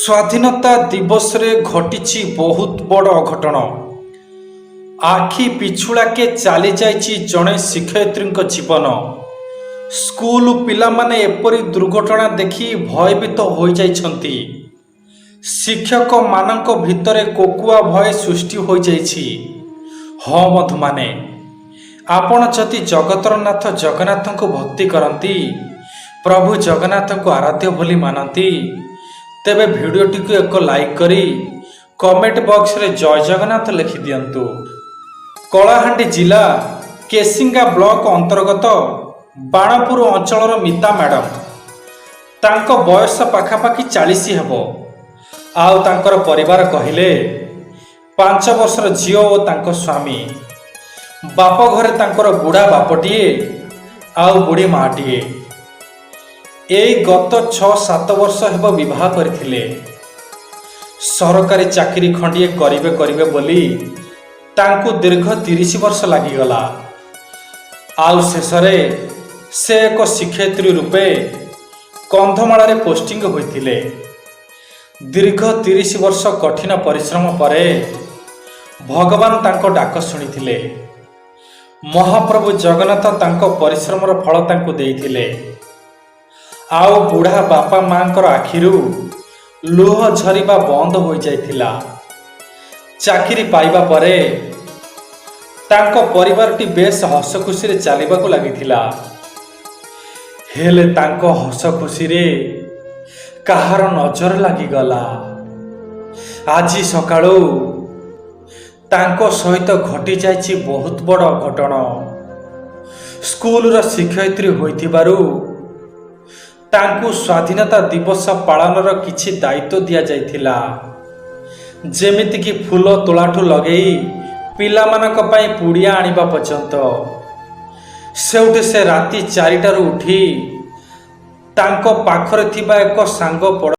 ସ୍ୱାଧୀନତା ଦିବସରେ ଘଟିଛି ବହୁତ ବଡ଼ ଅଘଟଣ। ଆଖି ପିଛୁଳାକେ ଚାଲି ଯାଇଛି ଜଣେ ଶିକ୍ଷୟିତ୍ରୀଙ୍କ ଜୀବନ। ସ୍କୁଲ ପିଲାମାନେ ଏପରି ଦୁର୍ଘଟଣା ଦେଖି ଭୟଭୀତ ହୋଇଯାଇଛନ୍ତି। ଶିକ୍ଷକମାନଙ୍କ ଭିତରେ କୋକୁଆ ଭୟ ସୃଷ୍ଟି ହୋଇଯାଇଛି। ହଁ ବନ୍ଧୁମାନେ, ଆପଣ ଯଦି ଜଗତର ନାଥ ଜଗନ୍ନାଥଙ୍କୁ ଭକ୍ତି କରନ୍ତି, ପ୍ରଭୁ ଜଗନ୍ନାଥଙ୍କୁ ଆରାଧ୍ୟ ବୋଲି ମାନନ୍ତି, ତେବେ ଭିଡ଼ିଓଟିକୁ ଏକ ଲାଇକ୍ କରି କମେଣ୍ଟ ବକ୍ସରେ ଜୟ ଜଗନ୍ନାଥ ଲେଖିଦିଅନ୍ତୁ। କଳାହାଣ୍ଡି ଜିଲ୍ଲା କେସିଙ୍ଗା ବ୍ଲକ ଅନ୍ତର୍ଗତ ବାଣପୁର ଅଞ୍ଚଳର ମିତା ମ୍ୟାଡ଼ାମ। ତାଙ୍କ ବୟସ ପାଖାପାଖି 40 ହେବ। ଆଉ ତାଙ୍କର ପରିବାର କହିଲେ 5 ବର୍ଷର ଝିଅ ଓ ତାଙ୍କ ସ୍ୱାମୀ। ବାପ ଘରେ ତାଙ୍କର ବୁଢ଼ା ବାପଟିଏ ଆଉ ବୁଢ଼ୀ ମାଟିଏ। ଏଇ ଗତ 6-7 ବର୍ଷ ହେବ ବିବାହ କରିଥିଲେ। ସରକାରୀ ଚାକିରି ଖଣ୍ଡିଏ କରିବେ ବୋଲି ତାଙ୍କୁ ଦୀର୍ଘ 30 ବର୍ଷ ଲାଗିଗଲା। ଆଉ ଶେଷରେ ସେ ଏକ ଶିକ୍ଷୟିତ୍ରୀ ରୂପେ କନ୍ଧମାଳରେ ପୋଷ୍ଟିଂ ହୋଇଥିଲେ। ଦୀର୍ଘ 30 ବର୍ଷ କଠିନ ପରିଶ୍ରମ ପରେ ଭଗବାନ ତାଙ୍କ ଡାକ ଶୁଣିଥିଲେ। ମହାପ୍ରଭୁ ଜଗନ୍ନାଥ ତାଙ୍କ ପରିଶ୍ରମର ଫଳ ତାଙ୍କୁ ଦେଇଥିଲେ। ଆଉ ବୁଢ଼ା ବାପା ମାଙ୍କର ଆଖିରୁ ଲୁହ ଝରିବା ବନ୍ଦ ହୋଇଯାଇଥିଲା। ଚାକିରି ପାଇବା ପରେ ତାଙ୍କ ପରିବାରଟି ବେଶ ହସ ଖୁସିରେ ଚାଲିବାକୁ ଲାଗିଥିଲା। ହେଲେ ତାଙ୍କ ହସ ଖୁସିରେ କାହାର ନଜର ଲାଗିଗଲା। ଆଜି ସକାଳୁ ତାଙ୍କ ସହିତ ଘଟିଯାଇଛି ବହୁତ ବଡ଼ ଅଘଟଣ। ସ୍କୁଲର ଶିକ୍ଷୟିତ୍ରୀ ହୋଇଥିବାରୁ ତାଙ୍କୁ ସ୍ୱାଧୀନତା ଦିବସ ପାଳନର କିଛି ଦାୟିତ୍ୱ ଦିଆଯାଇଥିଲା। ଯେମିତିକି ଫୁଲ ତୋଳାଠୁ ଲଗେଇ ପିଲାମାନଙ୍କ ପାଇଁ ପୁଡ଼ିଆ ଆଣିବା ପର୍ଯ୍ୟନ୍ତ। ସେଉଠି ସେ ରାତି 4ଟାରୁ ଉଠି ତାଙ୍କ ପାଖରେ ଥିବା ଏକ ସାଙ୍ଗ